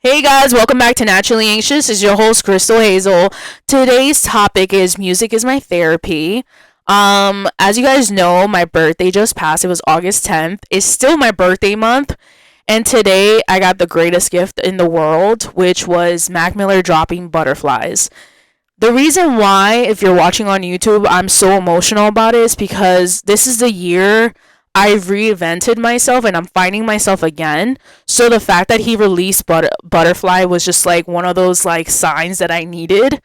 Hey guys, welcome back to Naturally Anxious. This is your host Crystal Hazel. Today's topic is music is my therapy. As you guys know, my birthday just passed. It was August 10th. It's still my birthday month, and today I got the greatest gift in the world, which was Mac Miller dropping Butterflies. The reason why, if you're watching on YouTube, I'm so emotional about it is because this is the year I've reinvented myself and I'm finding myself again. So the fact that he released Butterfly was just like one of those like signs that I needed.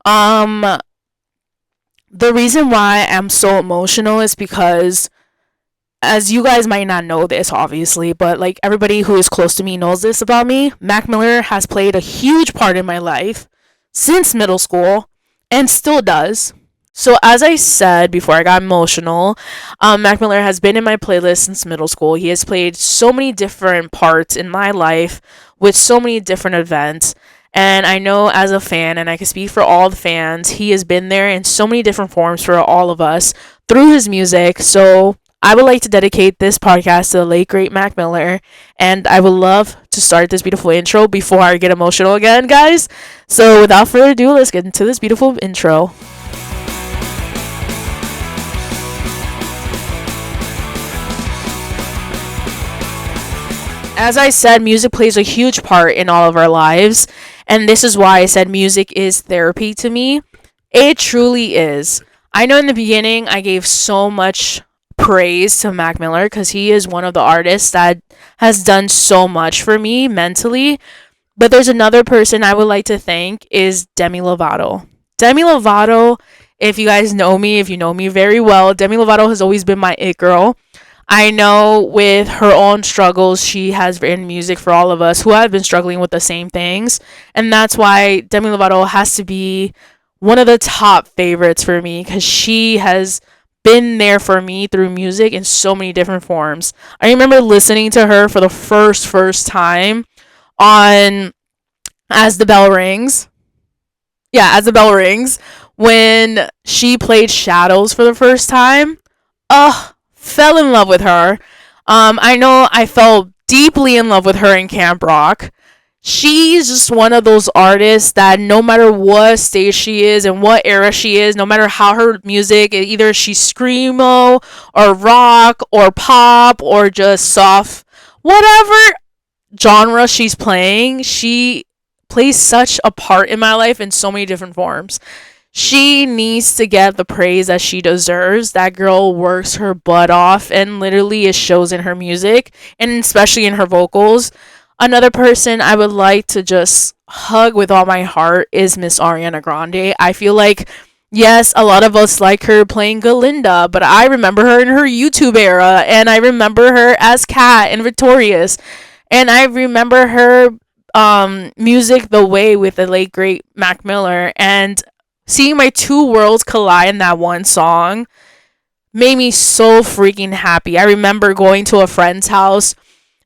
Um, the reason why I'm so emotional is because, as you guys might not know this, obviously, but like everybody who is close to me knows this about me, Mac Miller has played a huge part in my life since middle school and still does. So, as I said before I got emotional, Mac Miller has been in my playlist since middle school. He has played so many different parts in my life with so many different events. And I know as a fan, and I can speak for all the fans, he has been there in so many different forms for all of us through his music. So, I would like to dedicate this podcast to the late great Mac Miller, and I would love to start this beautiful intro before I get emotional again, guys. So, without further ado, let's get into this beautiful intro. As I said, music plays a huge part in all of our lives, and this is why I said music is therapy to me. It truly is. I know in the beginning I gave so much praise to Mac Miller because he is one of the artists that has done so much for me mentally. But there's another person I would like to thank is Demi Lovato. Demi Lovato, if you guys know me, if you know me very well, Demi Lovato has always been my it girl. I know with her own struggles, she has written music for all of us who have been struggling with the same things. And that's why Demi Lovato has to be one of the top favorites for me because she has been there for me through music in so many different forms. I remember listening to her for the first time on As the Bell Rings. Yeah, As the Bell Rings, when she played Shadows for the first time. Ugh, fell in love with her. I know I fell deeply in love with her in Camp Rock. She's just one of those artists that no matter what stage she is and what era she is, no matter how her music, either she's screamo or rock or pop or just soft, whatever genre she's playing, she plays such a part in my life in so many different forms. She needs to get the praise that she deserves. That girl works her butt off and literally it shows in her music and especially in her vocals. Another person I would like to just hug with all my heart is Miss Ariana Grande. I feel like, yes, a lot of us like her playing Galinda, but I remember her in her YouTube era, and I remember her as Kat in Victorious, and I remember her music The Way with the late great Mac Miller, and seeing my two worlds collide in that one song made me so freaking happy. I remember going to a friend's house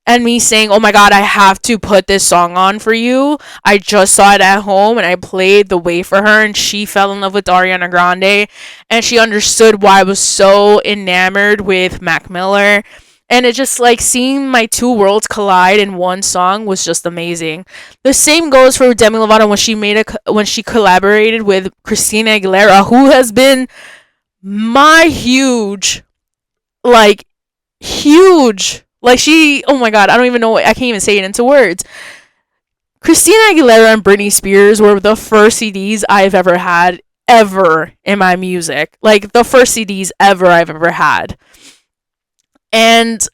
and me saying, "Oh my god, I have to put this song on for you." I just saw it at home and I played The Way for her, and she fell in love with Ariana Grande and she understood why I was so enamored with Mac Miller. And it just like seeing my two worlds collide in one song was just amazing. The same goes for Demi Lovato when she collaborated with Christina Aguilera, who has been my like huge like she, oh my god, I don't even know, I can't even say it into words. Christina Aguilera and Britney Spears were the first CDs I've ever had ever in my music. Like the first CDs ever I've ever had. And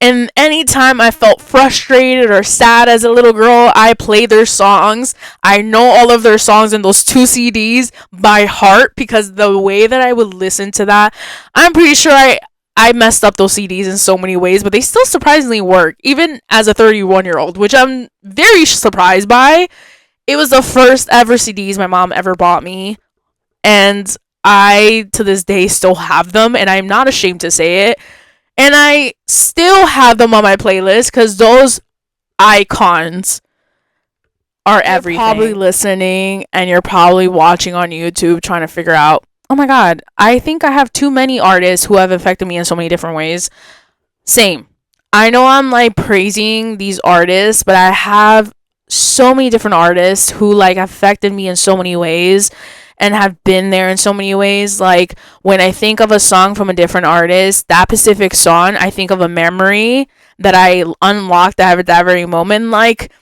anytime I felt frustrated or sad as a little girl, I played their songs. I know all of their songs in those two CDs by heart because the way that I would listen to that, I'm pretty sure I messed up those CDs in so many ways, but they still surprisingly work, even as a 31-year-old, which I'm very surprised by. It was the first ever CDs my mom ever bought me, and I, to this day, still have them, and I'm not ashamed to say it. And I still have them on my playlist because those icons are everything. You're probably listening and you're probably watching on YouTube trying to figure out, oh my god, I think I have too many artists who have affected me in so many different ways. Same. I know I'm like praising these artists, but I have so many different artists who like affected me in so many ways and have been there in so many ways. Like when I think of a song from a different artist, that specific song, I think of a memory that I unlocked at that very moment. Like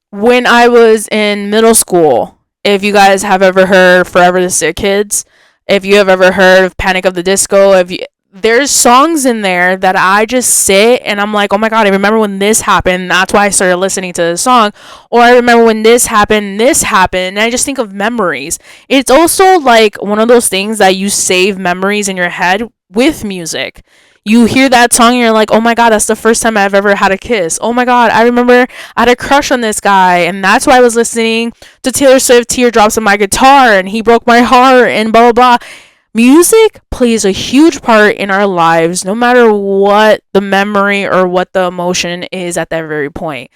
when I was in middle school, if you guys have ever heard Forever the Sick Kids, if you have ever heard of Panic of the Disco, if you, there's songs in there that I just sit and I'm like, oh my god, I remember when this happened. That's why I started listening to the song. Or I remember when this happened, and I just think of memories. It's also like one of those things that you save memories in your head with music. You hear that song and you're like, oh my god, that's the first time I've ever had a kiss. Oh my god, I remember I had a crush on this guy, and that's why I was listening to Taylor Swift Teardrops on my guitar, and he broke my heart, and blah blah blah. Music plays a huge part in our lives, no matter what the memory or what the emotion is at that very point.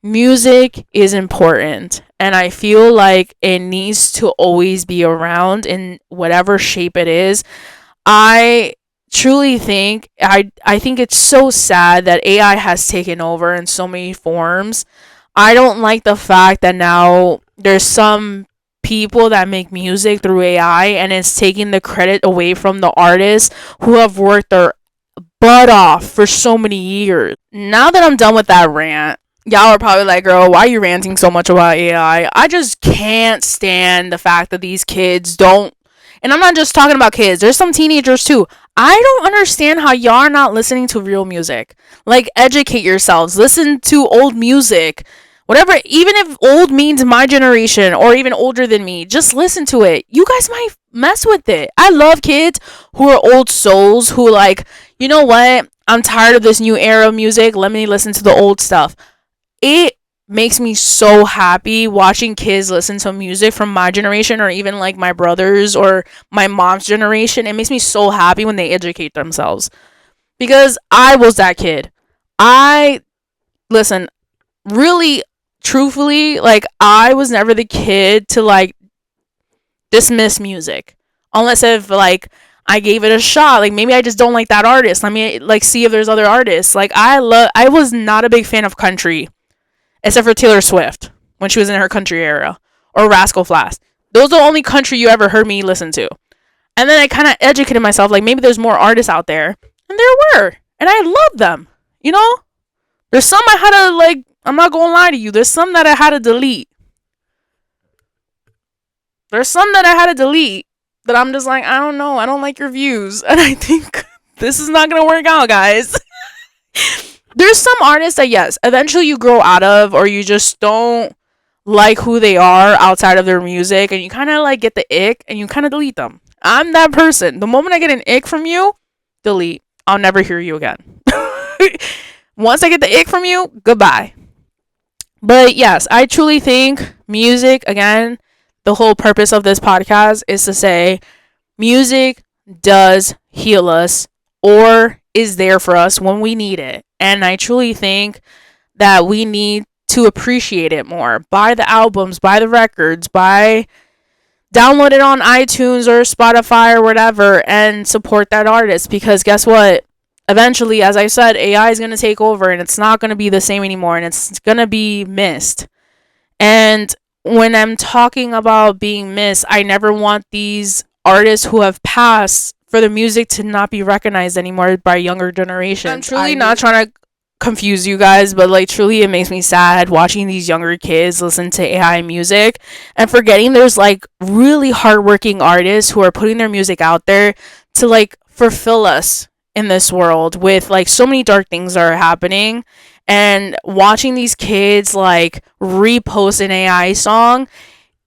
Music is important, and I feel like it needs to always be around in whatever shape it is. I truly think I think it's so sad that AI has taken over in so many forms. I don't like the fact that now there's some people that make music through AI and it's taking the credit away from the artists who have worked their butt off for so many years. Now that I'm done with that rant, y'all are probably like, girl, why are you ranting so much about AI? I just can't stand the fact that these kids don't, and I'm not just talking about kids, there's some teenagers too. I don't understand how y'all are not listening to real music. Like, educate yourselves, listen to old music. Whatever, even if old means my generation or even older than me, just listen to it. You guys might mess with it. I love kids who are old souls who like, you know what? I'm tired of this new era of music. Let me listen to the old stuff. It makes me so happy watching kids listen to music from my generation or even like my brothers or my mom's generation. It makes me so happy when they educate themselves because I was that kid. I listen, really truthfully, like I was never the kid to like dismiss music unless if like I gave it a shot. Like maybe I just don't like that artist. Let me like see if there's other artists. Like I was not a big fan of country except for Taylor Swift when she was in her country era or Rascal Flatts. Those are the only country you ever heard me listen to. And then I kind of educated myself like maybe there's more artists out there, and there were. And I love them. You know? There's some I had to like, I'm not gonna lie to you. There's some that I had to delete. There's some that I had to delete that I'm just like, I don't know. I don't like your views. And I think this is not gonna work out, guys. There's some artists that, yes, eventually you grow out of or you just don't like who they are outside of their music and you kind of like get the ick and you kind of delete them. I'm that person. The moment I get an ick from you, delete. I'll never hear you again. Once I get the ick from you, goodbye. But yes, I truly think music, again, the whole purpose of this podcast is to say music does heal us or is there for us when we need it. And I truly think that we need to appreciate it more. Buy the albums, buy the records, download it on iTunes or Spotify or whatever and support that artist because guess what? Eventually, as I said, AI is going to take over and it's not going to be the same anymore and it's going to be missed. And when I'm talking about being missed, I never want these artists who have passed for the music to not be recognized anymore by younger generations. I'm truly not trying to confuse you guys, but like truly it makes me sad watching these younger kids listen to AI music and forgetting there's like really hardworking artists who are putting their music out there to like fulfill us in this world with like so many dark things that are happening, and watching these kids like repost an AI song,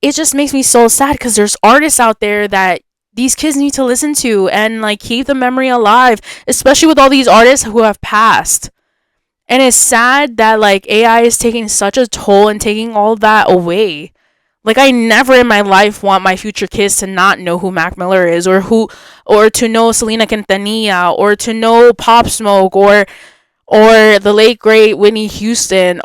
it just makes me so sad because there's artists out there that these kids need to listen to and like keep the memory alive, especially with all these artists who have passed. And it's sad that like AI is taking such a toll and taking all that away. Like I never in my life want my future kids to not know who Mac Miller is or to know Selena Quintanilla or to know Pop Smoke or the late great Whitney Houston.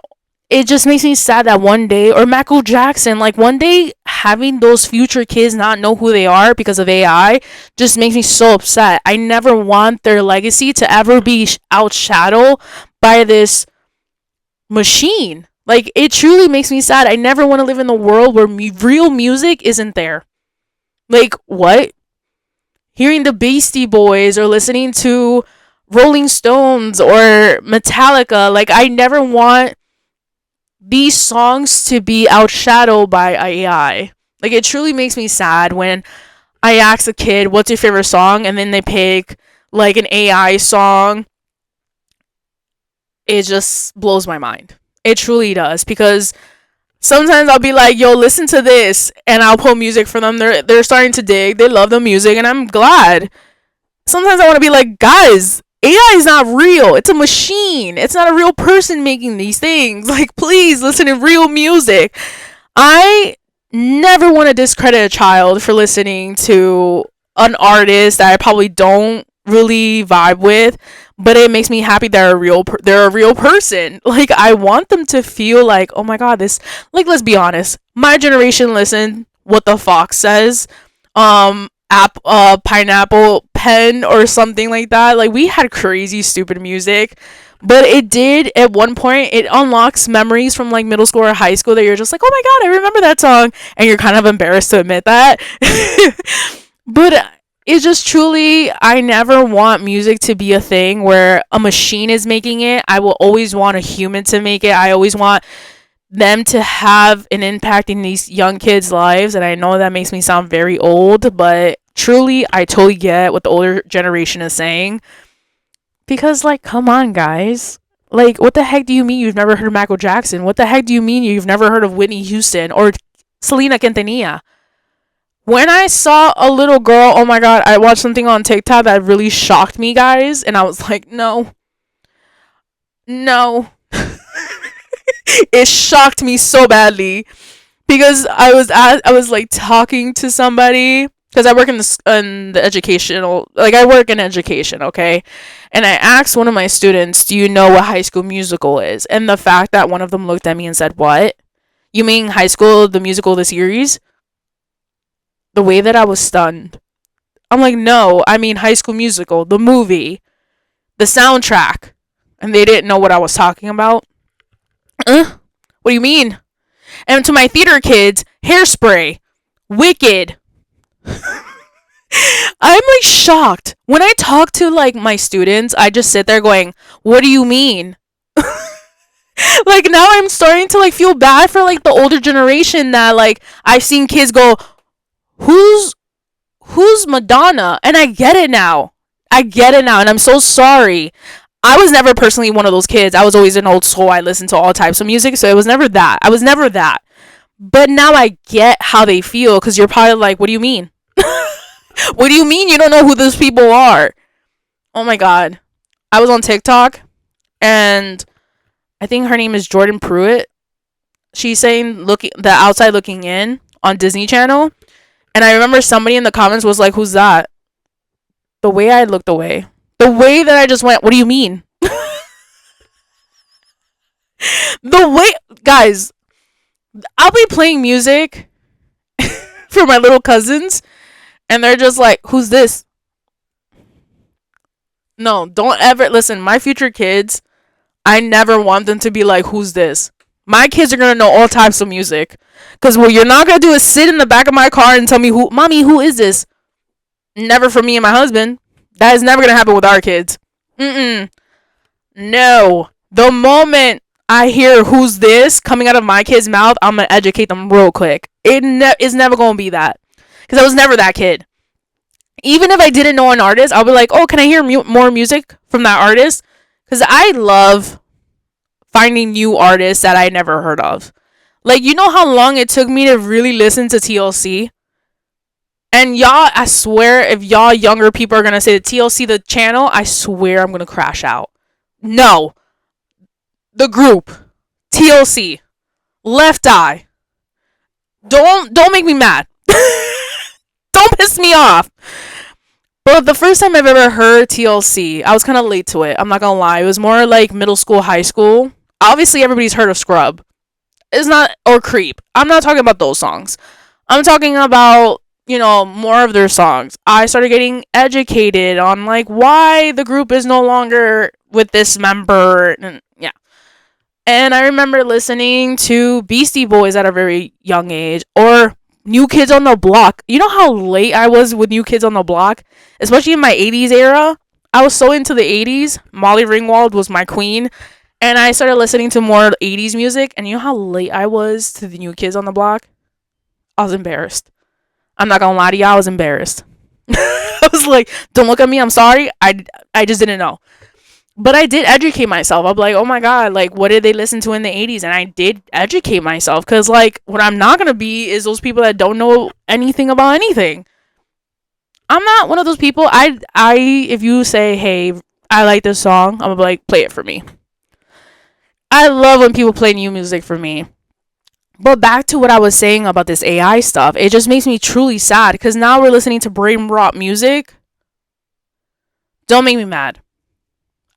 It just makes me sad that one day, or Michael Jackson, like one day having those future kids not know who they are because of AI just makes me so upset. I never want their legacy to ever be outshadowed by this machine. Like, it truly makes me sad. I never want to live in the world where real music isn't there. Like, what? Hearing the Beastie Boys or listening to Rolling Stones or Metallica, like, I never want these songs to be outshadowed by AI. Like, it truly makes me sad when I ask a kid, what's your favorite song? And then they pick, like, an AI song. It just blows my mind. It truly does. Because sometimes I'll be like, yo, listen to this. And I'll pull music for them. They're starting to dig. They love the music. And I'm glad. Sometimes I want to be like, guys, AI is not real. It's a machine. It's not a real person making these things. Like, please listen to real music. I never want to discredit a child for listening to an artist that I probably don't really vibe with, but it makes me happy they're a real person. Like, I want them to feel like, oh my god, this, like, let's be honest, my generation listened What the Fox Says, Pineapple Pen or something like that. Like, we had crazy stupid music, but it did, at one point, it unlocks memories from, like, middle school or high school that you're just like, oh my god, I remember that song, and you're kind of embarrassed to admit that. But it's just truly, I never want music to be a thing where a machine is making it. I will always want a human to make it. I always want them to have an impact in these young kids' lives. And I know that makes me sound very old, but truly, I totally get what the older generation is saying. Because, like, come on, guys. Like, what the heck do you mean you've never heard of Michael Jackson? What the heck do you mean you've never heard of Whitney Houston or Selena Quintanilla? When I saw a little girl, oh my god, I watched something on TikTok that really shocked me, guys. And I was like, no. No. It shocked me so badly. Because I was like talking to somebody, because I work in the educational, like, I work in education, okay? And I asked one of my students, do you know what High School Musical is? And the fact that one of them looked at me and said, what? You mean High School, the musical, the series? The way that I was stunned. I'm like, no, I mean High School Musical, the movie, the soundtrack. And they didn't know what I was talking about. What do you mean? And to my theater kids, Hairspray, Wicked. I'm like shocked. When I talk to, like, my students, I just sit there going, what do you mean? Like, now I'm starting to, like, feel bad for, like, the older generation that, like, I've seen kids go, who's Madonna? And I get it now. And I'm so sorry. I was never personally one of those kids. I was always an old soul. I listened to all types of music, so it was never that. I was never that. But now I get how they feel, because you're probably like, what do you mean? What do you mean you don't know who those people are? Oh my god. I was on TikTok, and I think her name is Jordan Pruitt. She's saying the outside looking in on Disney Channel. And I remember somebody in the comments was like, who's that? The way I looked away. The way that I just went, what do you mean? The way, guys, I'll be playing music for my little cousins, and they're just like, who's this? No, don't ever, listen, my future kids, I never want them to be like, who's this? My kids are going to know all types of music. Because what you're not going to do is sit in the back of my car and tell me, Mommy, who is this? Never for me and my husband. That is never going to happen with our kids. No. The moment I hear who's this coming out of my kid's mouth, I'm going to educate them real quick. It's never going to be that. Because I was never that kid. Even if I didn't know an artist, I'll be like, oh, can I hear more music from that artist? Because I love finding new artists that I never heard of. Like, you know how long it took me to really listen to TLC? And y'all, I swear, if y'all younger people are going to say TLC, the channel, I swear I'm going to crash out. No. The group. TLC. Left Eye. Don't make me mad. Don't piss me off. But the first time I've ever heard TLC, I was kind of late to it. I'm not going to lie. It was more like middle school, high school. Obviously, everybody's heard of Scrub. It's not, or Creep. I'm not talking about those songs. I'm talking about, more of their songs. I started getting educated on, like, why the group is no longer with this member. And yeah. And I remember listening to Beastie Boys at a very young age, or New Kids on the Block. You know how late I was with New Kids on the Block? Especially in my 80s era. I was so into the 80s. Molly Ringwald was my queen. And I started listening to more 80s music. And you know how late I was to the New Kids on the Block? I was embarrassed. I'm not gonna lie to you, I was embarrassed. I was like, don't look at me, I'm sorry. I just didn't know. But I did educate myself. I'm like, oh my god, like what did they listen to in the 80s? And I did educate myself because like what I'm not gonna be is those people that don't know anything about anything. I'm not one of those people. I if you say, hey, I like this song, I'm gonna be like, play it for me. I love when people play new music for me. But back to what I was saying about this AI stuff, it just makes me truly sad because now we're listening to brain rot music. Don't make me mad.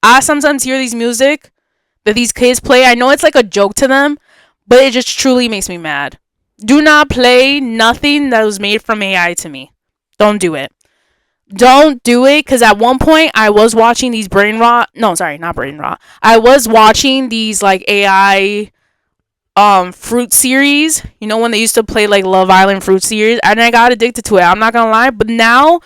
I sometimes hear these music that these kids play. I know it's like a joke to them, but it just truly makes me mad. Do not play nothing that was made from AI to me. Don't do it. Don't do it because at one point I was watching these brain rot. No, sorry, not brain rot. I was watching these like AI fruit series. You know when they used to play like Love Island fruit series, and I got addicted to it. I'm not gonna lie, but now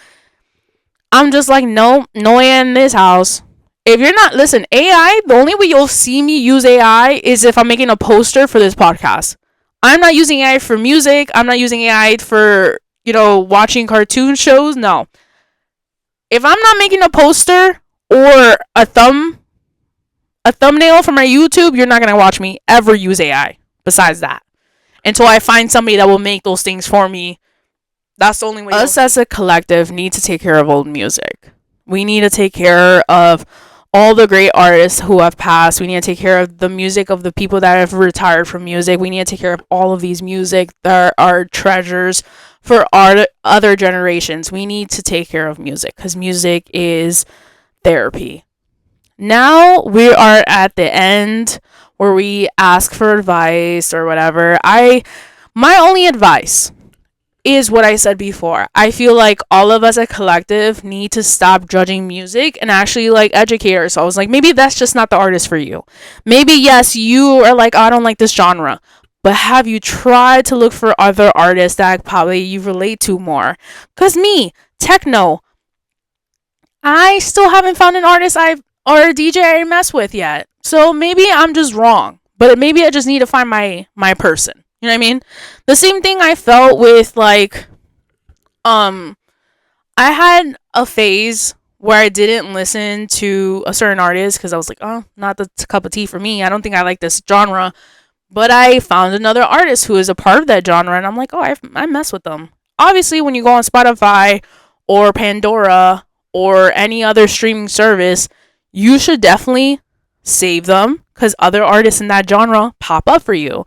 I'm just like, no AI in this house. If you're not, listen, AI, the only way you'll see me use AI is if I'm making a poster for this podcast. I'm not using AI for music. I'm not using AI for, watching cartoon shows. No. If I'm not making a poster or a thumbnail for my YouTube, you're not going to watch me ever use AI besides that. Until I find somebody that will make those things for me. That's the only way. Us as a collective need to take care of old music. We need to take care of all the great artists who have passed. We need to take care of the music of the people that have retired from music. We need to take care of all of these music that are treasures for our other generations. We need to take care of music because music is therapy. Now we are at the end where we ask for advice or whatever. My only advice is what I said before. I feel like all of us as a collective need to stop judging music and actually like educate ourselves. Like maybe that's just not the artist for you. Maybe yes, you are like, oh, I don't like this genre. But have you tried to look for other artists that probably you relate to more? Cause me, techno, I still haven't found an artist or a DJ I mess with yet. So maybe I'm just wrong. But maybe I just need to find my person. You know what I mean? The same thing I felt with like I had a phase where I didn't listen to a certain artist because I was like, oh, not the cup of tea for me. I don't think I like this genre. But I found another artist who is a part of that genre, and I'm like, oh, I mess with them. Obviously, when you go on Spotify or Pandora or any other streaming service, you should definitely save them because other artists in that genre pop up for you.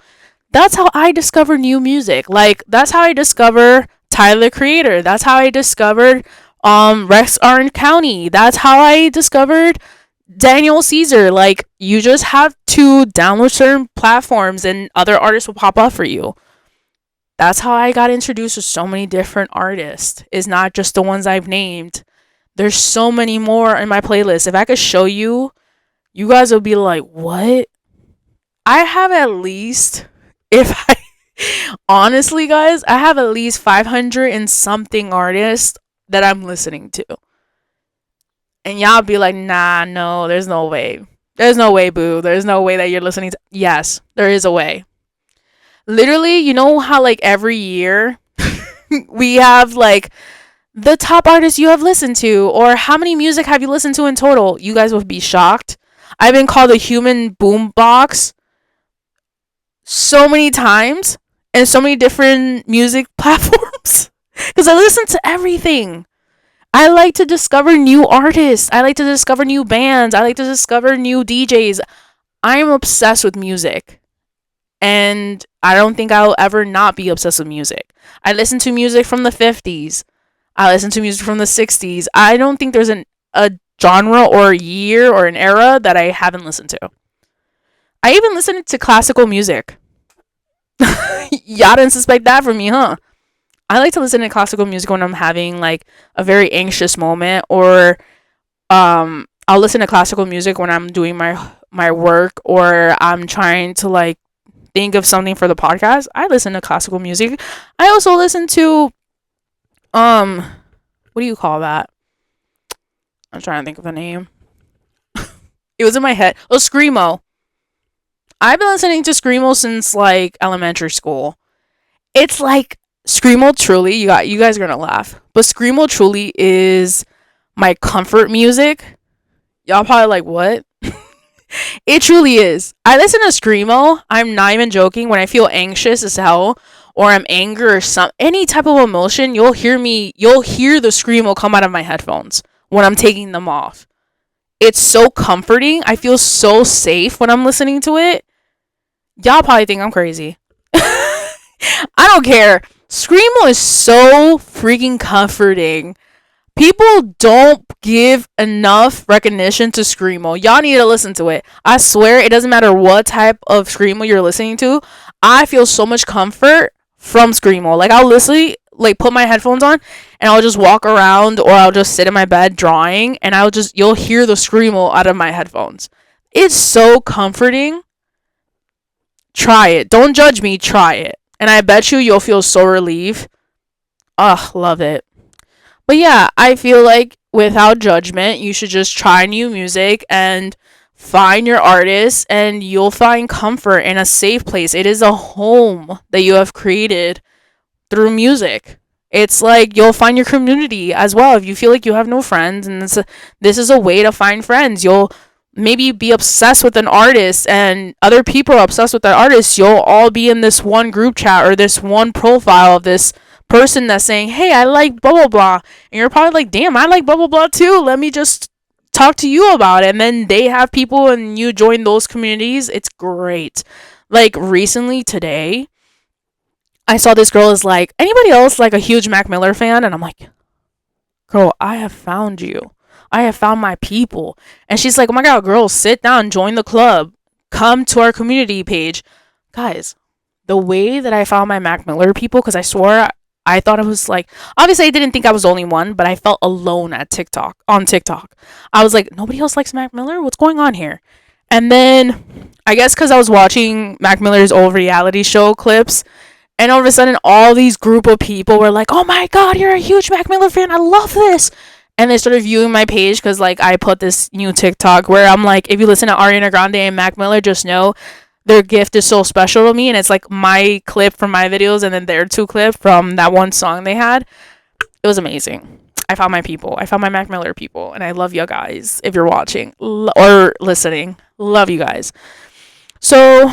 That's how I discover new music. Like that's how I discover Tyler the Creator. That's how I discovered Rex Orange County. That's how I discovered Daniel Caesar. Like you just have to download certain platforms and other artists will pop up for you. That's how I got introduced to so many different artists. It's not just the ones I've named. There's so many more in my playlist. If I could show you, you guys would be like, "What?" I have at least if I honestly guys, I have at least 500 and something artists that I'm listening to. And y'all be like, nah, no, there's no way. There's no way, boo. There's no way that you're listening to. Yes, there is a way. Literally, you know how like every year we have like the top artists you have listened to, or how many music have you listened to in total? You guys would be shocked. I've been called a human boombox so many times and so many different music platforms because I listen to everything. I like to discover new artists. I like to discover new bands. I like to discover new DJs. I'm obsessed with music. And I don't think I'll ever not be obsessed with music. I listen to music from the 50s. I listen to music from the 60s. I don't think there's a genre or a year or an era that I haven't listened to. I even listen to classical music. Y'all didn't suspect that from me, huh? I like to listen to classical music when I'm having like a very anxious moment, or I'll listen to classical music when I'm doing my my work or I'm trying to like think of something for the podcast, I listen to classical music. I also listen to what do you call that? I'm trying to think of a name. It was in my head. Oh, screamo. I've been listening to screamo since like elementary school. It's like screamo truly. You guys are gonna laugh, but screamo truly is my comfort music. Y'all probably like what? It truly is. I listen to screamo. I'm not even joking. When I feel anxious as hell, or I'm angry or any type of emotion, you'll hear the screamo come out of my headphones when I'm taking them off. It's so comforting. I feel so safe when I'm listening to it. Y'all probably think I'm crazy. I don't care. Screamo is so freaking comforting. People don't give enough recognition to screamo. Y'all need to listen to it. I swear, it doesn't matter what type of screamo you're listening to. I feel so much comfort from screamo. Like I'll literally like put my headphones on and I'll just walk around or I'll just sit in my bed drawing and you'll hear the screamo out of my headphones. It's so comforting. Try it. Don't judge me. Try it. And I bet you'll feel so relieved. Ugh, love it. But yeah, I feel like without judgment, you should just try new music and find your artist and you'll find comfort in a safe place. It is a home that you have created through music. It's like you'll find your community as well. If you feel like you have no friends and this is a way to find friends. You'll maybe be obsessed with an artist and other people are obsessed with that artist. You'll all be in this one group chat or this one profile of this person that's saying, hey, I like blah blah blah, and you're probably like, damn, I like blah blah blah too, let me just talk to you about it. And then they have people and you join those communities. It's great. Like recently today I saw this girl is like, anybody else like a huge Mac Miller fan? And I'm like, girl, I have found you. I have found my people. And she's like, oh my god, girl, sit down, join the club, come to our community page. Guys, the way that I found my Mac Miller people, because I swore I thought it was like, obviously I didn't think I was the only one, but I felt alone on TikTok. I was like, nobody else likes Mac Miller? What's going on here? And then I guess because I was watching Mac Miller's old reality show clips, and all of a sudden all these group of people were like, oh my god, you're a huge Mac Miller fan, I love this. And they started viewing my page because like I put this new TikTok where I'm like, if you listen to Ariana Grande and Mac Miller, just know their gift is so special to me. And it's like my clip from my videos and then their two clip from that one song they had. It was amazing. I found my people. I found my Mac Miller people. And I love you guys if you're watching or listening. Love you guys. So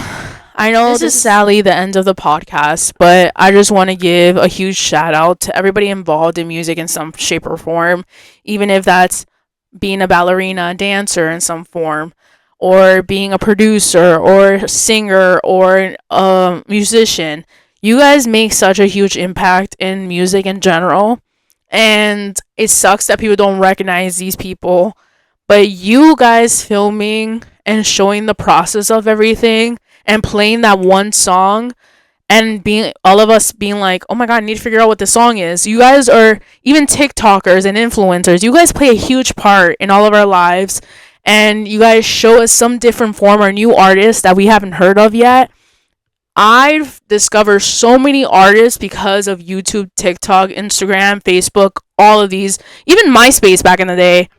I know this is sadly the end of the podcast, but I just want to give a huge shout out to everybody involved in music in some shape or form, even if that's being a ballerina, a dancer in some form, or being a producer or a singer or a musician. You guys make such a huge impact in music in general, and it sucks that people don't recognize these people, but you guys filming and showing the process of everything and playing that one song and being all of us being like, oh my god, I need to figure out what this song is. You guys are even TikTokers and influencers. You guys play a huge part in all of our lives, and you guys show us some different form or new artists that we haven't heard of yet. I've discovered so many artists because of YouTube, TikTok, Instagram, Facebook, all of these, even MySpace back in the day.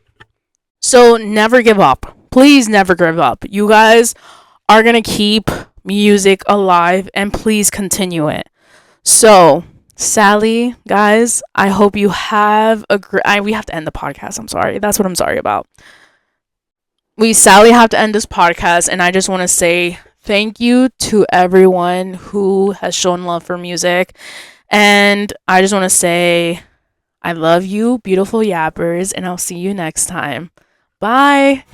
So never give up. Please never give up. You guys are going to keep music alive and please continue it. So, Sally, guys, I hope you have a great... we have to end the podcast. I'm sorry. That's what I'm sorry about. We sadly have to end this podcast, and I just want to say thank you to everyone who has shown love for music. And I just want to say I love you, beautiful yappers, and I'll see you next time. Bye.